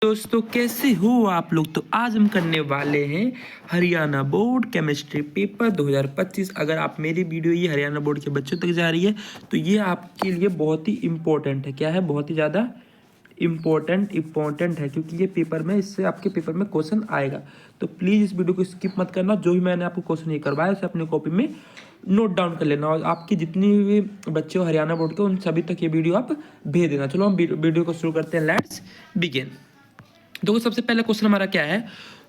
दोस्तों कैसे हो आप लोग। तो आज हम करने वाले हैं हरियाणा बोर्ड केमिस्ट्री पेपर 2025। अगर आप मेरी वीडियो ये हरियाणा बोर्ड के बच्चों तक जा रही है तो ये आपके लिए बहुत ही इम्पोर्टेंट है। क्या है? बहुत ही ज़्यादा इम्पोर्टेंट है, क्योंकि ये पेपर में इससे आपके पेपर में क्वेश्चन आएगा। तो प्लीज़ इस वीडियो को स्किप मत करना। जो भी मैंने आपको क्वेश्चन ये करवाया उसे अपनी कॉपी में नोट डाउन कर लेना, और आपकी जितनी भी बच्चे हो हरियाणा बोर्ड के उन सभी तक ये वीडियो आप भेज देना। चलो हम वीडियो को शुरू करते हैं। Let's begin. देखो सबसे पहला क्वेश्चन हमारा क्या है,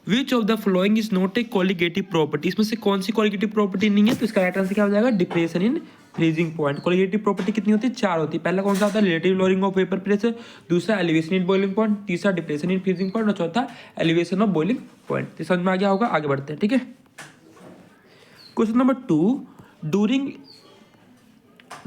विच of the following is not a colligative property. इसमें से कौन सी कोलिगेटिव प्रॉपर्टी नहीं है? तो इसका राइट आंसर क्या हो जाएगा? Depression in freezing point. Colligative property कितनी होती है? 4 होती है। पहला कौन सा होता है? Relative lowering of vapour pressure, दूसरा एलिवेशन इन बॉइलिंग पॉइंट, तीसरा डिप्रेशन इन फ्रीजिंग पॉइंट और चौथा एलिवेशन ऑफ बॉइलिंग पॉइंट। तो समझ में आ गया होगा। आगे बढ़ते हैं, ठीक है। Question number 2,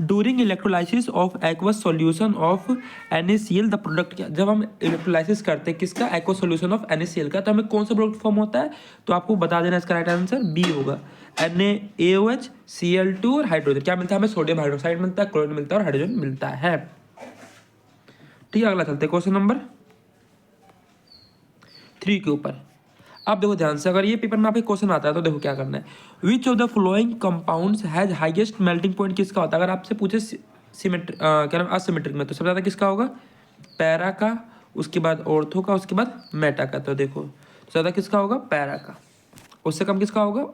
during electrolysis of aqueous solution of NaCl the product. क्या जब हम इलेक्ट्रोलाइसिस करते हैं किसका? एक्वस सॉल्यूशन ऑफ NaCl का, तो हमें कौन सा प्रोडक्ट फॉर्म होता है? तो आपको बता देना। इसका राइट आंसर बी होगा। NaOH Cl2 और हाइड्रोजन। क्या मिलता है हमें? सोडियम हाइड्रोक्साइड मिलता है, क्लोरीन मिलता है और हाइड्रोजन मिलता है। ठीक है, अगला चलते हैं क्वेश्चन नंबर 3 के ऊपर। अब देखो ध्यान से, अगर ये पेपर में आपके क्वेश्चन आता है तो देखो क्या करना है। विच of the following compounds has highest melting point किसका होता है? अगर आपसे पूछे क्या नाम असिमेट्रिक में, तो सबसे ज़्यादा किसका होगा? पैरा का, उसके बाद ऑर्थो का, उसके बाद मेटा का। तो देखो ज़्यादा किसका होगा? पैरा का। उससे कम किसका होगा?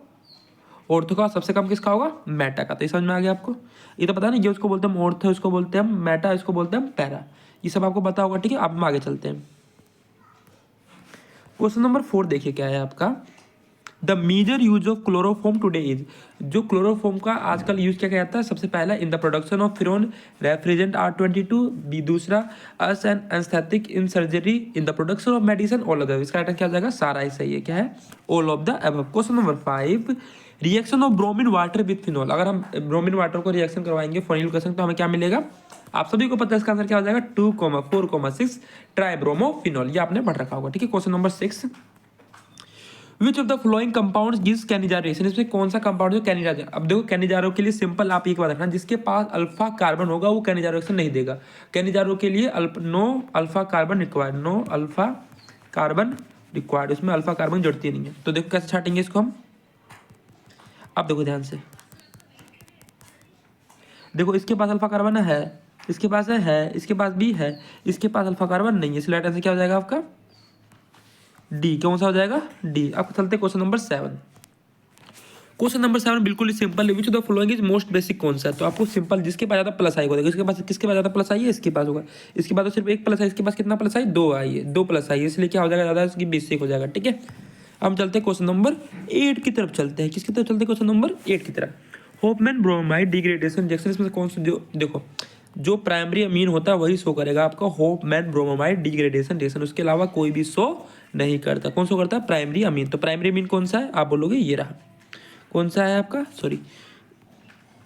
ऑर्थो का। सबसे कम किसका होगा? मेटा का। तो ये समझ में आ गया आपको। ये तो पता नहीं, ये उसको बोलते हैं ऑर्थो, इसको बोलते हैं हम मेटा, इसको बोलते हैं हम पैरा। ये सब आपको पता होगा, ठीक है। अब हम आगे चलते हैं। क्वेश्चन नंबर 4 देखिए क्या है आपका। The major use of chloroform today is. जो क्लोरोफॉर्म का आजकल यूज क्या जाता है? सबसे पहला in the production of freon refrigerant R22, B दूसरा as an anaesthetic in surgery, in the production of medicine, all of the. इसका आंसर क्या हो जाएगा? सारा ही सही है। क्या है? All of the above. Question number 5, reaction of bromine water with phenol. अगर हम ब्रोमीन वाटर को रिएक्शन करवाएंगे फिनॉल के संग तो हमें क्या मिलेगा? आप सभी को पता है इसका आंसर क्या हो जाएगा? 2,4,6 ट्राइब्रोमोफिनॉल। ये आपने पढ़ रखा होगा, ठीक है। Question number 6, which of the following compounds gives Cannizzaro reaction. इसमें कौन सा कंपाउंड जो कैनिजारे। अब देखो कैनिजारो के लिए सिंपल आप एक बात रखना, जिसके पास अल्फा कार्बन होगा वो कैनिजारेशन नहीं देगा। कैनिजारो के लिए no alpha carbon required, no alpha carbon required, उसमें अल्फा कार्बन जुड़ती नहीं है। तो देखो कैसे छाटेंगे इसको हम। अब देखो ध्यान से, देखो इसके पास अल्फा कार्बन है, इसके पास है, इसके पास भी है, इसके पास अल्फा कार्बन नहीं है। इसलिए आंसर क्या हो जाएगा आपका? डी। कौन सा हो जाएगा? डी। अब चलते हैं क्वेश्चन नंबर 7। क्वेश्चन नंबर 7 बिल्कुल ही सिंपल है। विच of the following is most basic कौन सा है? तो आपको सिंपल, जिसके पास ज़्यादा प्लस आई होगा। इसके पास किसके पास ज़्यादा प्लस आई है? इसके पास होगा। इसके पास तो सिर्फ एक प्लस है, इसके पास कितना प्लस आई? 2 आई है, 2 प्लस आई है, इसलिए क्या हो जाएगा? ज़्यादा इसकी बेसिक हो जाएगा, ठीक है। अब चलते हैं क्वेश्चन नंबर 8 की तरफ चलते हैं। किसकी तरफ चलते हैं? क्वेश्चन नंबर 8 की तरफ। Hopman bromide degradation reaction. इसमें से कौन सा जो देखो जो प्राइमरी अमीन होता है वही शो करेगा आपका होपमैन ब्रोमाइड डिग्रेडेशन रिएक्शन। उसके अलावा कोई भी शो नहीं करता। कौन शो करता है? Primary amine. तो प्राइमरी अमीन कौन सा है? आप बोलोगे ये रहा। कौन सा है आपका? Sorry,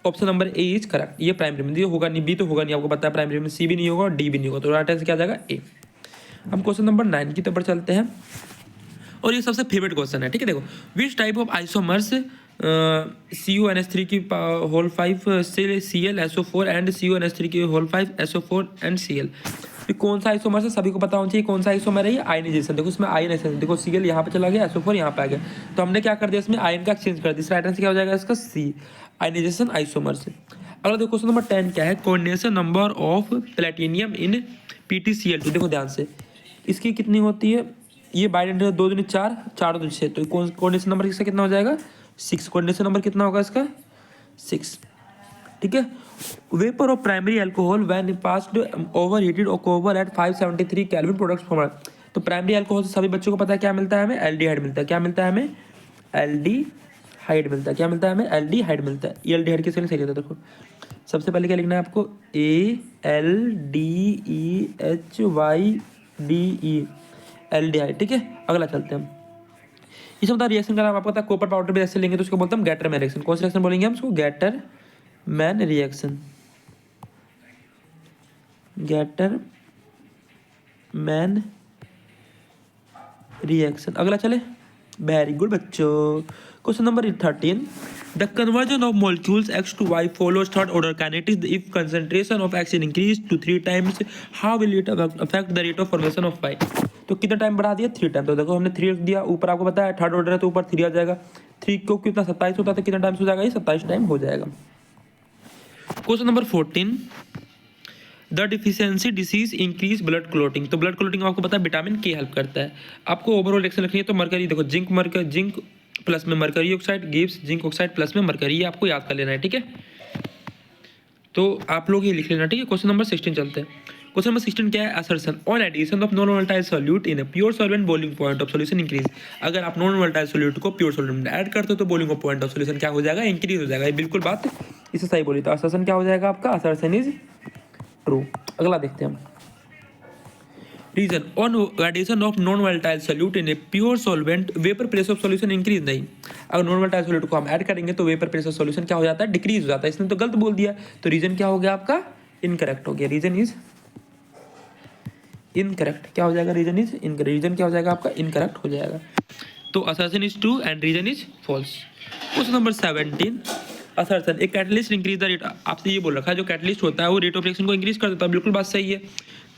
option number A is correct. ये प्राइमरी अमीन, ये होगा नहीं, बी तो होगा नहीं, आपको पता है प्राइमरी अमीन। सी भी नहीं होगा और डी भी नहीं होगा, तो राइट आंसर क्या आ जाएगा? ए। हम क्वेश्चन नंबर 9 की तरफ चलते हैं, और ये सबसे फेवरेट क्वेश्चन है, ठीक है। देखो which type of isomers CuNH3 की होल 5 से ClSO4 एंड CuNH3 की होल 5 SO4 एंड Cl। ये कौन सा आइसोमर है? सभी को पता होना चाहिए कौन सा आइसोमर है। ये आयनाइजेशन। देखो इसमें आयनाइजेशन, देखो Cl यहाँ पे चला गया, SO4 यहाँ पे आ गया, तो हमने क्या कर दिया? इसमें आयन का एक्सचेंज कर दिया। राइट आंसर क्या हो जाएगा इसका? सी, आयनाइजेशन आइसोमर से। अगला देखो क्वेश्चन नंबर 10 क्या है? Coordination number of platinum in PtCl2। देखो ध्यान से, इसकी कितनी होती है? ये बाइडेंट 2 दूनी 4, 4 दूनी 6, तो कोऑर्डिनेशन नंबर इसका कितना हो जाएगा? 6। कोऑर्डिनेशन नंबर कितना होगा इसका? 6, ठीक है। Vapour of primary alcohol when passed over heated October at 573 kelvin products form. तो प्राइमरी अल्कोहल से सभी बच्चों को पता है क्या मिलता है हमें? एल्डिहाइड मिलता है। क्या मिलता है हमें? एल्डिहाइड मिलता है। क्या मिलता है हमें? एल्डिहाइड मिलता है। ये एल्डिहाइड किसके लिए सही रहता है? देखो सबसे पहले क्या लिखना है आपको? ALDEHYDE, एल्डिहाइड, ठीक है। अगला चलते हैं हम। इसमें बता रिएक्शन का नाम आपको पता है, कॉपर पाउडर भी ऐसे लेंगे तो उसको बोलते हैं हम गैटरमैन रिएक्शन। कौन सा रिएक्शन बोलेंगे हम उसको? Gattermann reaction, Gattermann reaction. अगला चले, वेरी गुड बच्चों। Question number 13, the conversion of molecules X to Y follows third order kinetics if concentration of X is increased to 3 times, how will it affect the rate of formation of Y? तो कितना time बढ़ा दिया, 3 time. तो देखो हमने 3 रख दिया, ऊपर आपको पता है थर्ड ऑर्डर है तो ऊपर 3 आ जाएगा। 3 को कितना 27 होता है, तो कितना टाइम हो जाएगा, ये 27 टाइम हो जाएगा। Question number 14, the deficiency disease increase blood clotting. तो ब्लड क्लोटिंग आपको पता है विटामिन के हेल्प करता है। आपको ओवरऑल रिएक्शन रखनी है तो मरकरी, देखो जिंक प्लस में mercury oxide gives zinc oxide plus में मरकरी, ये आपको याद कर लेना है, ठीक है। तो आप लोग ये लिख लेना, ठीक है। क्वेश्चन नंबर 16 चलते हैं। क्वेश्चन नंबर 16 क्या है, assertion on addition of non volatile solute in pure solvent boiling point of solution increase. अगर आप नॉन वोलेटाइल सॉल्यूट को प्योर सॉल्वेंट में ऐड करते हो तो बॉइलिंग पॉइंट ऑफ सॉल्यूशन क्या हो जाएगा, इंक्रीज हो जाएगा। ये बिल्कुल बात इसे सही बोली। तो असर्शन क्या हो जाएगा आपका, असर्शन इज ट्रू। अगला देखते हैं हम, reason on addition of non volatile solute in a pure solvent vapour pressure of solution increase. नहीं, अगर नॉन वोलेटाइल सॉल्यूट को हम ऐड करेंगे तो वेपर प्रेशर सॉल्यूशन क्या हो जाता है, डिक्रीज हो जाता है। इसने तो गलत बोल दिया, तो रीजन क्या हो गया आपका, इनकरेक्ट हो गया। रीजन इज इनकरेक्ट, क्या हो जाएगा, रीजन इज इनकरेक्ट। रीजन क्या हो जाएगा आपका, इनकरेक्ट हो जाएगा। तो assertion is true and reason is false. Question number 17, assertion एक कैटलिस्ट इंक्रीज द रेट। आपसे ये बोल रखा है जो कैटलिस्ट होता है वो रेट ऑफ रिएक्शन को इंक्रीज कर देता है, बिल्कुल बात सही है,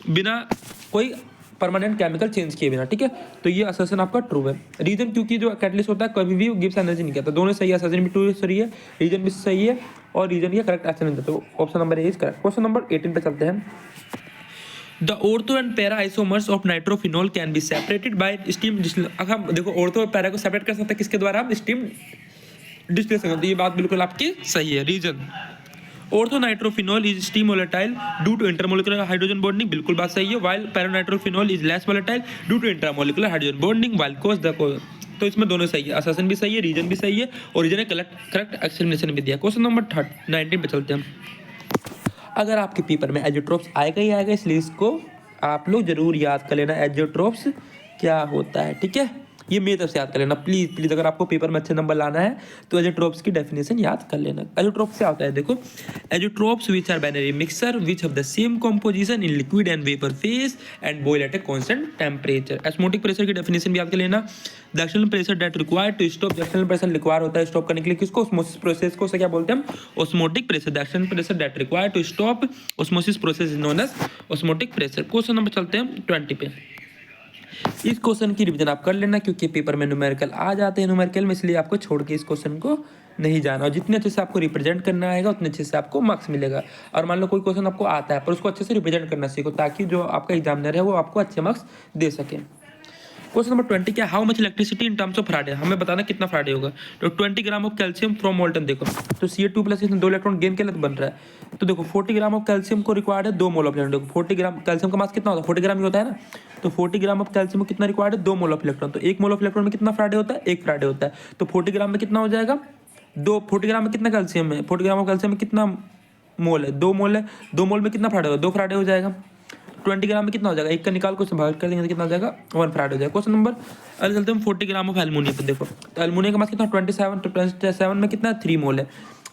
बिना कोई परमानेंट केमिकल चेंज किए बिना, ठीक है। तो ये असर्शन आपका ट्रू है। रीजन क्योंकि जो कैटलिस्ट होता है कभी भी गिव्स एनर्जी नहीं कहता, दोनों सही है, असर्शन भी ट्रू सही है, रीजन भी सही है, और रीजन ये करेक्ट आंसर नहीं देता। तो option number A is correct. Question number 18 पे चलते हैं। The ortho and para isomers of nitrophenol can be separated by steam distillation. अगर हम देखो ऑर्थो और पैरा को सेपरेट कर सकते हैं किसके द्वारा, हम स्टीम डिस्टिलेशन। तो ये बात बिल्कुल आपकी सही है। Reason orthonitrophenol is steam volatile due to intermolecular hydrogen bonding, बिल्कुल बात सही है। While paranitrophenol is less volatile due to intermolecular hydrogen bonding while cause the. तो इसमें दोनों सही है, असर्शन भी सही है, रीजन भी सही है, और रीजन ने करेक्ट एक्सप्लेनेशन भी दिया। क्वेश्चन नंबर 19 पे चलते हैं हम। अगर आपके पेपर में एजोट्रोप्स आएगा ही आएगा, इसलिए इसको आप लोग जरूर याद कर लेना, एजोट्रोप्स क्या होता है, ठीक है। ये मेरी तरफ से याद कर लेना प्लीज प्लीज। अगर आपको पेपर में अच्छे नंबर लाना है तो एजोट्रोप्स की डेफिनेशन याद कर लेना। एजोट्रोप्स क्या होता है, देखो, azeotropes which are binary mixture which have the same composition in liquid and vapour phase and boil at a constant temperature. Osmotic pressure की डेफिनेशन भी याद कर लेना। The external pressure that required to stop, external pressure require होता है stop करने के लिए किसको, ऑस्मोसिस प्रोसेस को। क्या बोलते हैं हम, osmotic pressure. The external pressure that required to stop osmosis process is known as osmotic pressure. Question number चलते हैं 20 पे। इस क्वेश्चन की रिवीजन आप कर लेना क्योंकि पेपर में न्यूमेरिकल आ जाते हैं न्यूमेरिकल में, इसलिए आपको छोड़ के इस क्वेश्चन को नहीं जाना। और जितने अच्छे से आपको रिप्रेजेंट करना आएगा उतने अच्छे से आपको मार्क्स मिलेगा। और मान लो कोई क्वेश्चन आपको आता है पर उसको अच्छे से रिप्रेजेंट करना सीखो, ताकि जो आपका एग्जामिनर है वो आपको अच्छे मार्क्स दे सके। क्वेश्चन नंबर 20 क्या, how much electricity in terms of Faraday. हमें बताना कितना फैराडे होगा। तो 20 gram of calcium from molten, देखो तो Ca2 प्लस इसमें 2 इलेक्ट्रॉन गेन के लिए बन रहा है। तो देखो 40 ग्राम ऑफ कैल्शियम को रिक्वायर्ड है 2 मोल ऑफ इलेक्ट्रॉन। देखो 40 ग्राम कैल्शियम का मास कितना होता है, 40 ग्राम ही होता है ना। तो 40 ग्राम ऑफ कैल्शियम को कितना रिक्वायर्ड है, 2 मोल ऑफ इलेक्ट्रॉन। तो 1 मोल ऑफ इलेक्ट्रॉन में कितना फैराडे होता है, 1 फैराडे होता है। तो 40 ग्राम में कितना हो जाएगा, 40 ग्राम में कितना कैल्शियम है, 40 ग्राम ऑफ कैल्शियम में कितना मोल है, 2 मोल है। 2 मोल में कितना फैराडे होगा, 2 फैराडे हो जाएगा। 20 ग्राम में कितना हो जाएगा, एक का निकाल को भाग कर देंगे तो कितना हो जाएगा, 1 फैराड हो जाएगा। क्वेश्चन नंबर अरे चलते हम 40 ग्राम ऑफ एल्युमिनियम पे। देखो तो एल्युमिनियम का मास कितना 27, तो 27 में कितना 3 मोल है।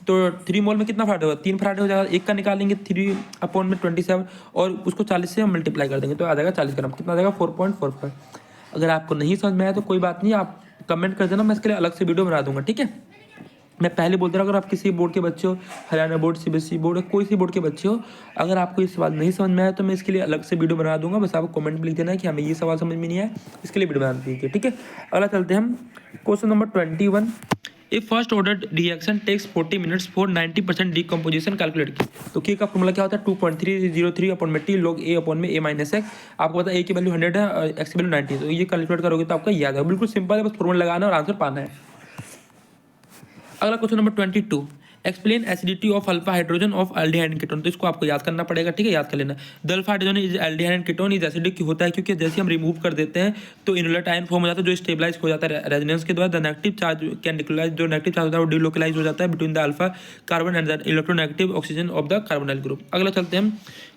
तो 3 मोल में कितना फैराड होगा, 3 फैराड हो जाएगा। एक का निकालेंगे 3/27 और उसको 40 से हम मल्टीप्लाई कर देंगे तो आ जाएगा 40 ग्राम। कितना आ जाएगा 4.45। अगर आपको नहीं समझ में आया तो कोई बात नहीं, आप कमेंट कर देना, मैं इसके लिए अलग से वीडियो बना दूंगा, ठीक है। मैं पहले बोलता रहा, अगर आप किसी बोर्ड के बच्चे हो, हरियाणा बोर्ड, CBSE बोर्ड, कोई सी बोर्ड के बच्चे हो, अगर आपको ये सवाल नहीं समझ में आया तो मैं इसके लिए अलग से वीडियो बना दूंगा। बस आपको कमेंट में लिख देना है कि हमें ये सवाल समझ में नहीं आया, इसके लिए वीडियो बना दीजिए, ठीक है। अगला चलते हैं हम question number 21। A first order reaction takes 40 minutes for 90% decomposition calculate की। तो के का फॉर्मूला क्या होता है, 2.303/T log A/A-X। आपको पता है ए की वैल्यू 100 है, एक्स की वैल्यू 90। तो ये कैलकुलेट करोगे तो आपका याद है, बिल्कुल सिंपल है, बस फॉर्मूला लगाना और आंसर पाना है। अगला question number 22, explain acidity of alpha hydrogen of aldehyde ketone. तो इसको आपको याद करना पड़ेगा, ठीक है, याद कर लेना। The alpha hydrogen is aldehyde ketone is acidic होता है क्योंकि जैसे हम रिमूव कर देते हैं तो इनलेट आयन फॉर्म हो जाता है जो स्टेबलाइज हो जाता है रेजोनेंस के द्वारा। The negative charge can delocalise, जो नेगेटिव चार्ज होता है वो डिलोकलाइज हो जाता है between the alpha carbon and the electronegative oxygen of the carbonyl group. अगला चलते हैं हम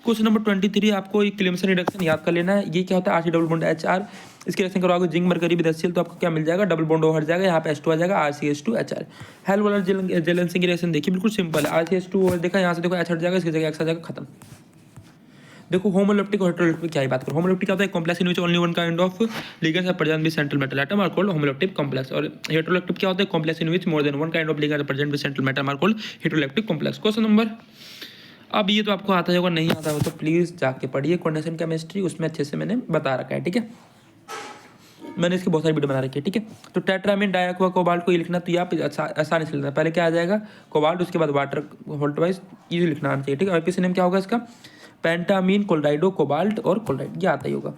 क्वेश्चन नंबर 23। आपको एक क्लेमसन रिडक्शन याद कर लेना है। ये क्या होता है, RC डबल बॉन्ड HR, इसकी रिएक्शन करवाओगे जिंक मरकरी विद HCl तो आपको क्या मिल जाएगा, डबल बॉन्ड हट जाएगा, यहाँ पे H2 आ जाएगा, RCH2HR। हेल वाला जेलेंसिंग की रिएक्शन देखिए, बिल्कुल सिंपल है। RCH2 देखा, यहाँ से देखो H हट जाएगा, इसकी जगह X आ जाएगा, खत्म। देखो होमोलेप्टिक और हेटेरोलेप्टिक क्या ही बात करो। होमोलेप्टिक क्या होता है, complex in which only one kind of ligands are present with central metal atom are called homoleptic complex. और हेटेरोलेप्टिक क्या होता है, complex in which more than one kind of ligands are present with central metal are called heteroleptic complex. Question number, अब ये तो आपको आता होगा, नहीं आता हो तो प्लीज़ जाके पढ़िए कंडेंसेशन केमिस्ट्री, उसमें अच्छे से मैंने बता रखा है, ठीक है। मैंने इसकी बहुत सारी वीडियो बना रखी है, ठीक है। तो टेट्रामीन डाइक्वा कोबाल्ट को ये लिखना, तो ये आप आसानी से लिखना, पहले क्या आ जाएगा कोबाल्ट, उसके बाद वाटर होल्ट वाइज ये लिखना आना चाहिए, ठीक है। आईपीसी नेम क्या होगा इसका, पेंटामीन क्लोराइडो कोबाल्ट और क्लोराइड, ये आता ही होगा।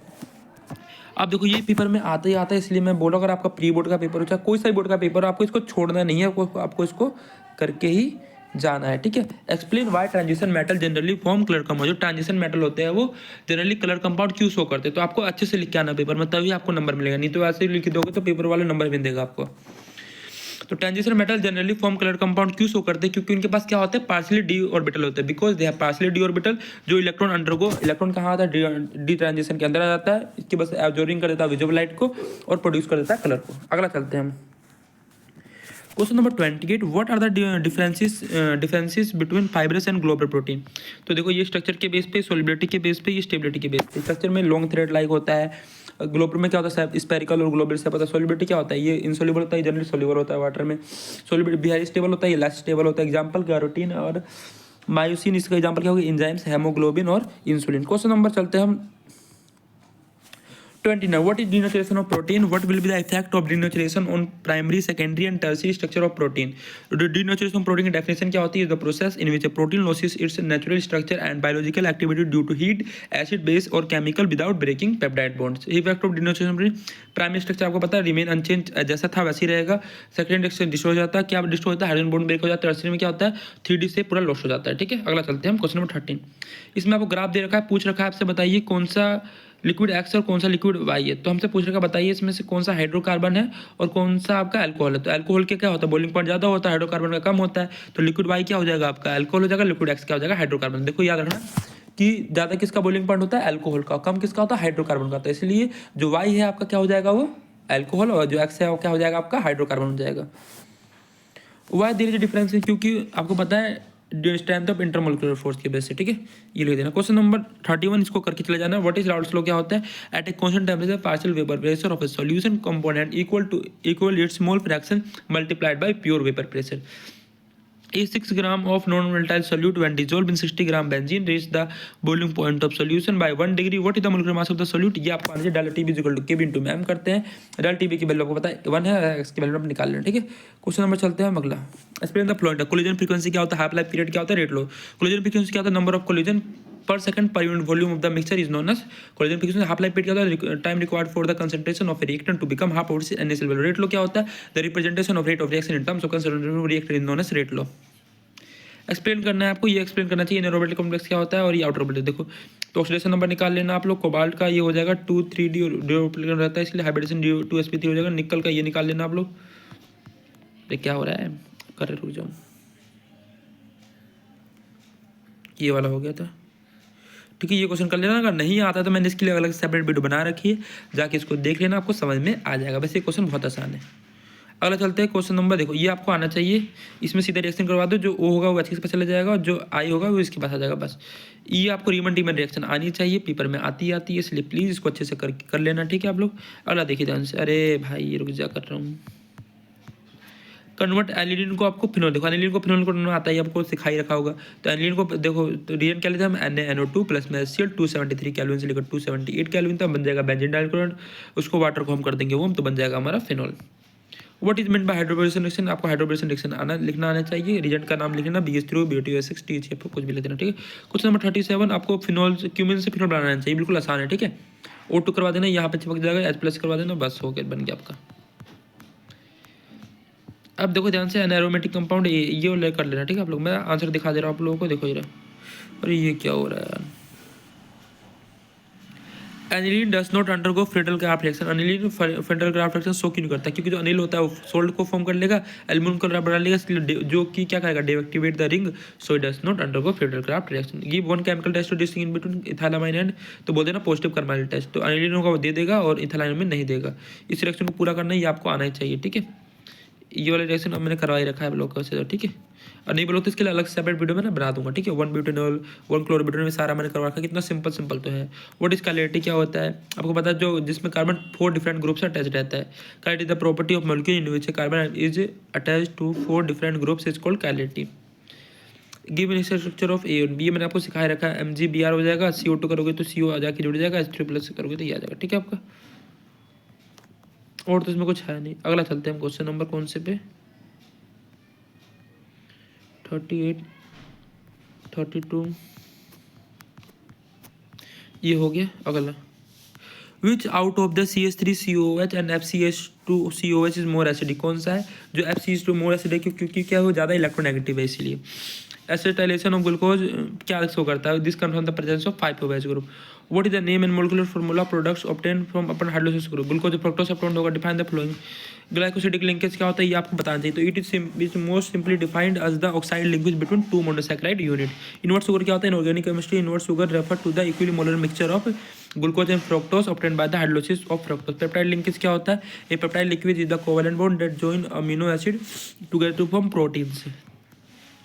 अब देखो ये पेपर में आता ही आता है, इसलिए मैं बोला अगर आपका प्री बोर्ड का पेपर हो चाहे कोई सा बोर्ड का पेपर हो, आपको इसको छोड़ना नहीं है, आपको इसको करके ही जाना है, ठीक है। Explain why transition metal generally form colour compound, जो ट्रांजिशन मेटल होते हैं वो जनरली कलर कंपाउंड क्यों शो करते हैं, तो आपको अच्छे से लिख के आना पेपर में, तभी आपको नंबर मिलेगा, नहीं तो ऐसे ही लिख दोगे तो पेपर वाले नंबर भी देगा आपको। तो transition metal generally form colour compound क्यों शो करते हैं, क्योंकि उनके पास क्या होता है पार्शियली डी ऑर्बिटल होते हैं, because they have partially D orbital, जो इलेक्ट्रॉन अंडरगो, इलेक्ट्रॉन कहाँ आता है डी ट्रांजिशन के अंदर आ जाता है, इसके बस एब्जॉर्बिंग कर देता है विजिबल लाइट को और प्रोड्यूस कर देता है कलर को। अगला चलते हैं हम question number 28, what are the differences between fibrous and global protein. तो देखो ये स्ट्रक्चर के बेस पे, सोलिबिलिटी के बेस पे, ये स्टेबिलिटी के बेस पे। स्ट्रक्चर में लॉन्ग थ्रेड लाइक होता है, ग्लोबल में क्या होता है स्पेरिकल और ग्लोबल से पता है। सोलिबिलिटी क्या होता है, ये इनसोल्यूबल होता है, जनरली सोल्यूबल होता है वाटर में। सोलिबिलिटी बिहारी स्टेबल होता है, ये लेस स्टेबल होता है। एग्जाम्पल कैरोटीन और मायोसिन, इसका एग्जाम्पल क्या होगा एंजाइम्स, हेमोग्लोबिन और इंसुलिन। क्वेश्चन नंबर चलते हैं हम 29, what is denaturation of protein, what will be the effect of denaturation on primary, secondary and tertiary structure of protein। तो denaturation of protein की definition क्या होती है, the process in which a protein loses its natural structure and biological activity due to heat, acid, base और chemical without breaking peptide bonds। effect of denaturation of protein, primary structure आपको पता है remain unchanged, जैसा था वैसे ही रहेगा। secondary structure destroy हो जाता है, क्या डिस्ट्रॉय होता है हाइड्रोजन बॉन्ड ब्रेक हो जाता है। tertiary में क्या होता है 3D से पूरा लॉस हो जाता है, ठीक है। अगला चलते हैं हम क्वेश्चन नंबर 13, इसमें आपको ग्राफ दे रखा है, पूछ रखा है आपसे बताइए कौन सा लिक्विड एक्स और कौन सा लिक्विड वाई है। तो हमसे पूछ रखा बताइए इसमें से कौन सा हाइड्रोकार्बन है और कौन सा आपका अल्कोहल है। तो अल्कोहल के क्या होता है बॉइलिंग पॉइंट ज़्यादा होता है, हाइड्रोकार्बन का कम होता है। तो लिक्विड वाई क्या हो जाएगा आपका अल्कोहल हो जाएगा, लिक्विड एक्स क्या हो जाएगा हाइड्रोकार्बन। देखो याद रखना कि ज़्यादा किसका बॉइलिंग पॉइंट होता है अल्कोहल का, कम किसका होता है हाइड्रोकार्बन का। तो इसलिए जो वाई है आपका क्या हो जाएगा वो अल्कोहल, और जो एक्स है वो क्या हो जाएगा आपका हाइड्रोकार्बन हो जाएगा। वाई देयर इज डिफरेंस, क्योंकि आपको पता है स्ट्रेंथ ऑफ इंटरमोलिकुलर फोर्स की बेस से, ठीक है। ये लिख देना। क्वेश्चन नंबर 31 इसको करके चले जाना। व्हाट इज राउल्ट्स लॉ, क्या होता है at a constant temperature partial vapour pressure of a solution component equal its mole fraction multiplied by pure vapour pressure. A 6 gram of non-volatile solute when dissolved in 60 gram benzene reach the boiling point of solution by 1 degree. What is the molecular mass of the solute? ये आपको आना चाहिए delta TB equal to के into में हम करते हैं। Delta TB की वैल्यू आपको पता है 1 है, एक्स की वैल्यू आप निकाल लें, ठीक है। क्वेश्चन नंबर चलते हैं हम अगला। Explain the फ्लोइड। कोलिजन फ्रीक्वेंसी क्या होता है, हाफ लाइफ पीरियड क्या होता है, रेट लो। कोलिजन फ्रीक्वेंसी क्या होता है number of collision per second per unit volume of the mixture is known as collision frequency। half life period क्या होता है time required for the concentration of reactant to become half of NaCl value। Rate law क्या होता है the representation of rate of reaction in terms of concentration of reactant is known as rate law. Explain करना है आपको, ये explain करना चाहिए इनऑर्बिटल complex क्या होता है और ये आउटर ऑर्बिटल। देखो तो ऑक्सीडेशन नंबर निकाल लेना आप लोग। कोबाल्ट का ये हो जाएगा 2 3D ऑर्बिटल रहता है इसलिए हाइब्रिडेशन 2sp3 हो जाएगा। निकल का ये निकाल लेना आप लोग। ये क्या हो रहा है कर रुक जाओ, ये वाला हो गया था, ठीक है। ये क्वेश्चन कर लेना, अगर नहीं आता तो मैंने इसके लिए अलग सेपरेट वीडियो बना रखी है, जाके इसको देख लेना, आपको समझ में आ जाएगा। वैसे ये क्वेश्चन बहुत आसान है। अगला चलते हैं क्वेश्चन नंबर, देखो ये आपको आना चाहिए, इसमें सीधा रिएक्शन करवा दो, जो ओ होगा वो एच के पास चला जाएगा और जो आई होगा वो इसके पास आ जाएगा। बस ये आपको रीमन टीमन रिएक्शन आनी चाहिए, पेपर में आती है, इसलिए प्लीज़ इसको अच्छे से कर लेना, ठीक है आप लोग। अगला देखिए ध्यान से, अरे भाई रुक जा कर रहा हूँ। कन्वर्ट एनिलीन को आपको फिनोल, देखो एनिलीन को फिनोल को आता है, आपको सिखाई रखा होगा। तो एनिलीन को देखो तो रिएक्शन क्या लेते हैं हम NaNO2 प्लस में HCl 273 केल्विन से लेकर 278 केल्विन तक बन जाएगा बेंजीन डाइक्लोराइड। उसको वाटर को हम कर देंगे वो, तो बन जाएगा हमारा phenol. What is mean by hydroboration reaction, आपको हाइड्रोबोरेशन रिएक्शन लिखना आना चाहिए। रिएजेंट का नाम लिखना BH3 BOTO6 THF कुछ भी लिख देना, ठीक है। क्वेश्चन नंबर 37 आपको फिनोल क्यूमिन से फिनोल बनाना चाहिए, बिल्कुल आसान है, ठीक है। O2 करवा देना, यहाँ पे चिपक जाएगा, H+ करवा देना, बस हो गया बन गया आपका। अब देखो ध्यान से एनारोमेटिक कंपाउंड ये वाला कर लेना, ठीक है आप लोग। मैं आंसर दिखा दे रहा हूँ आप लोगों को, देखो जरा। अरे ये क्या हो रहा है यार, aniline does not undergo Friedel Crafts reaction. Aniline Friedel Crafts reaction show क्यों नहीं करता, क्योंकि जो अनिल होता है वो सोल्ट को फॉर्म कर लेगा, एल्यूमिनियम कलर बना लेगा, इसलिए जो कि क्या करेगा deactivate the ring, so it does not undergo Friedel Crafts reaction. Give one chemical test to distinguish between ethylamine and, तो बोल देना पॉजिटिव कार्बाइल टेस्ट। तो एनिलीन होगा वो दे देगा और इथाइलामाइन में नहीं देगा। इस रिएक्शन को पूरा करना ये आपको आना ही चाहिए, ठीक है। ये वाला रिएक्शन अब मैंने करवा ही रखा है आप लोग को, ठीक है। और नहीं बोलो तो इसके लिए अलग सेपरेट वीडियो में ना बना दूंगा, ठीक है। 1 ब्यूटेनॉल 1 क्लोरोब्यूटेनॉल में सारा मैंने करवा रखा है, कितना सिंपल तो है। व्हाट इज कैलेरिटी, क्या होता है आपको पता है, जो जिसमें कार्बन 4 डिफरेंट ग्रुप से अटैच रहता है। Chirality the property of molecule in which carbon is attach to 4 different groups is called chirality. Give initial structure of A और B मैंने आपको सिखाया रखा है। MgBr हो जाएगा, CO2 करोगे तो CO आ जाके जुड़ जाएगा, H3+ करोगे तो ये आ जाएगा, ठीक है आपका। और तो इसमें कुछ है नहीं। अगला चलते हैं हम क्वेश्चन नंबर कौन से पे, 38, 32, ये हो गया। अगला, विच out of the CH3COH and FCH2COH is more acidic, कौन सा है जो FCH2 मोर एसिडिक, क्योंकि क्या वो ज़्यादा इलेक्ट्रोनेगेटिव है इसलिए। एसिटाइलेशन ऑफ ग्लूकोज क्या शो करता है, this confirm the presence of 5OH group. What is the name and molecular formula products obtain from upon hydrolysis group, glucose fructose obtain होगा। Define the following glycosidic linkage क्या होता है ये आपको बताना चाहिए। तो it is most simply defined as the oxide linkage between two monosaccharide unit. Invert sugar क्या होता है, in organic chemistry invert sugar refer to the equimolar mixture of glucose and fructose obtain by the hydrolysis of fructose. Peptide linkage क्या होता है, a peptide linkage is the covalent bond that join amino acid together to form proteins.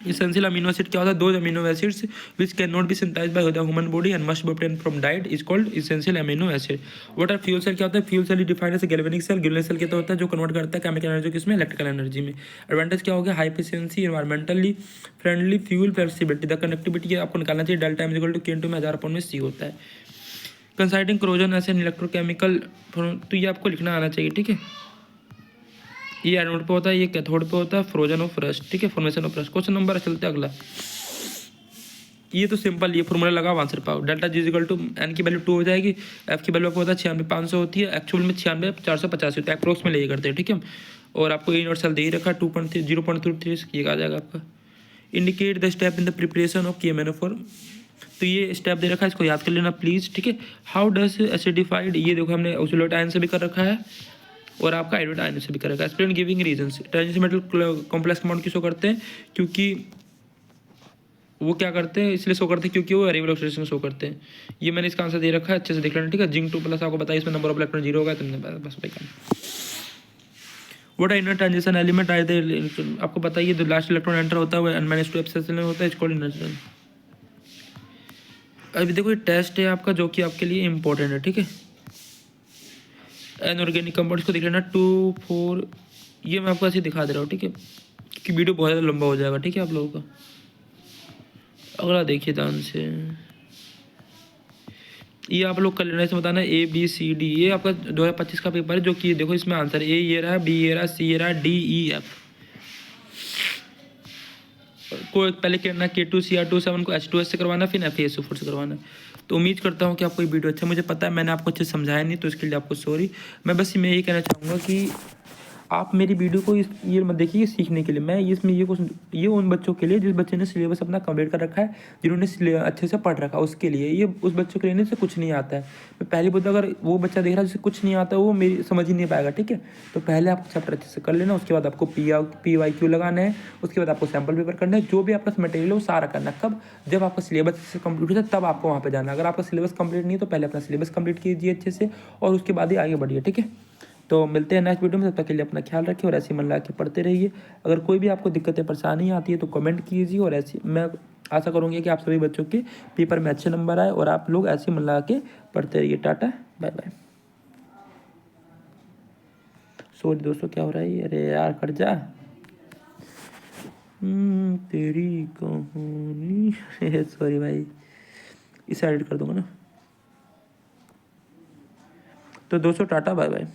Essential amino acid क्या होता है, those amino acids which cannot be synthesized by the human body and must be obtained from diet is called essential amino acid. What are fuel cell क्या होता है, fuel cell is defined as a galvanic cell। galvanic cell क्या होता है, जो convert करता है chemical energy किसमें, इलेक्ट्रिकल एनर्जी में। एडवांटेज क्या हो गया, high efficiency, environmentally friendly, fuel flexibility. The connectivity आपको निकालना चाहिए, delta m equal to K में 1000/c होता है। कंसाइडिंग क्रोजन एस एन इलेक्ट्रोकेमिकल, तो ये आपको लिखना आना चाहिए, ठीक है। ये एनोड पे होता है, ये कैथोड पे होता है, फ्रोजन ऑफ रस्ट, ठीक है, formation of rust. Question number चलते हैं अगला। ये तो सिंपल, ये फॉर्मूला लगा आंसर पाओ। Delta G equal to n की वैल्यू 2 हो जाएगी, एफ की वैल्यू आपको होता है 96,500 होती है, एक्चुअल में 96,485 होता है, अप्रोक्स में ले करते हैं, ठीक है। और आपको यूनिवर्सल दे ही रखा 0.3 ये आ जाएगा आपका। Indicate the step in the preparation of KMnO4, तो ये स्टेप दे रखा है, इसको याद कर लेना प्लीज, ठीक है। हाउ डज एसिडिफाइड, ये देखो हमने ऑक्सीडेट आयन से भी कर रखा है और आपका हाइड्रोजन आयन से भी कर रखा है। Explain giving reasons, transition metal complex compound किसको करते हैं, क्योंकि वो क्या करते हैं, इसलिए शो करते हैं क्योंकि वो वेरिएबल ऑक्सीडेशन शो करते हैं। ये मैंने इसका आंसर दे रखा है, अच्छे से देख लेना, ठीक है। जिंक 2+ आपको बताइए, इसमें नंबर ऑफ इलेक्ट्रॉन 0 होगा, तुमने बस भाई काम। What inner transition element are they, आपको बताइए जो लास्ट इलेक्ट्रॉन एंटर होता है वो n-2 एप्सिलॉन होता है, इट्स कॉल्ड इनर्जी। अभी देखो ये टेस्ट है आपका जो कि आपके लिए इंपॉर्टेंट है, ठीक है। अनऑर्गेनिक कंपाउंड्स को देख लेना 2, 4, ये मैं आपको ऐसे दिखा दे रहा हूँ, ठीक है, क्योंकि वीडियो बहुत ज़्यादा लंबा हो जाएगा, ठीक है आप लोगों का। अगला देखिए ध्यान से, ये आप लोग कर लेना, इसमें बताना ABCD, ये आपका 2025 का पेपर है, जो कि देखो इसमें आंसर A ये रहा, B ये रहा, C ये रहा, D E F को पहले करना K2Cr2 को H2S से करवाना, फिर FeSO4 से करवाना। तो उम्मीद करता हूँ कि आपको ये वीडियो अच्छा, मुझे पता है मैंने आपको अच्छे से समझाया नहीं, तो इसके लिए आपको सॉरी। मैं बस मैं यही कहना चाहूँगा कि आप मेरी वीडियो को ये मत देखिए सीखने के लिए, मैं इसमें ये उन बच्चों के लिए जिस बच्चे ने सिलेबस अपना कंप्लीट कर रखा है, जिन्होंने अच्छे से पढ़ रखा है, उसके लिए ये, उस बच्चों के लिए से कुछ नहीं आता है। मैं पहली बात, अगर वो बच्चा देख रहा है जिसे कुछ नहीं आता, वो मेरी समझ ही नहीं पाएगा, ठीक है। तो पहले आप चैप्टर अच्छे से कर लेना, उसके बाद आपको PYQ लगाना है, उसके बाद आपको सैम्पल पेपर करना है, जो भी आपका मटेरियल है वो सारा करना है। कब, जब आपका सिलेबस अच्छे से कंप्लीट हो जाए तब आपको वहाँ पर जाना। अगर आपका सिलेबस कंप्लीट नहीं है तो पहले अपना सिलेबस कंप्लीट कीजिए अच्छे से, और उसके बाद ही आगे बढ़िए, ठीक है। तो मिलते हैं नेक्स्ट वीडियो में, तब तक के लिए अपना ख्याल रखिए और ऐसे मन लगा के पढ़ते रहिए। अगर कोई भी आपको दिक्कतें परेशानी आती है तो कमेंट कीजिए, और ऐसे मैं आशा करूँगी कि आप सभी बच्चों के पेपर में अच्छे नंबर आए और आप लोग ऐसे मन लगा के पढ़ते रहिए। Tata bye bye. सॉरी दोस्तों, क्या हो रहा है, अरे यार कट जा, तेरी कहानी सॉरी भाई, इसे एडिट कर दूंगा ना। तो दोस्तों टाटा बाय बाय।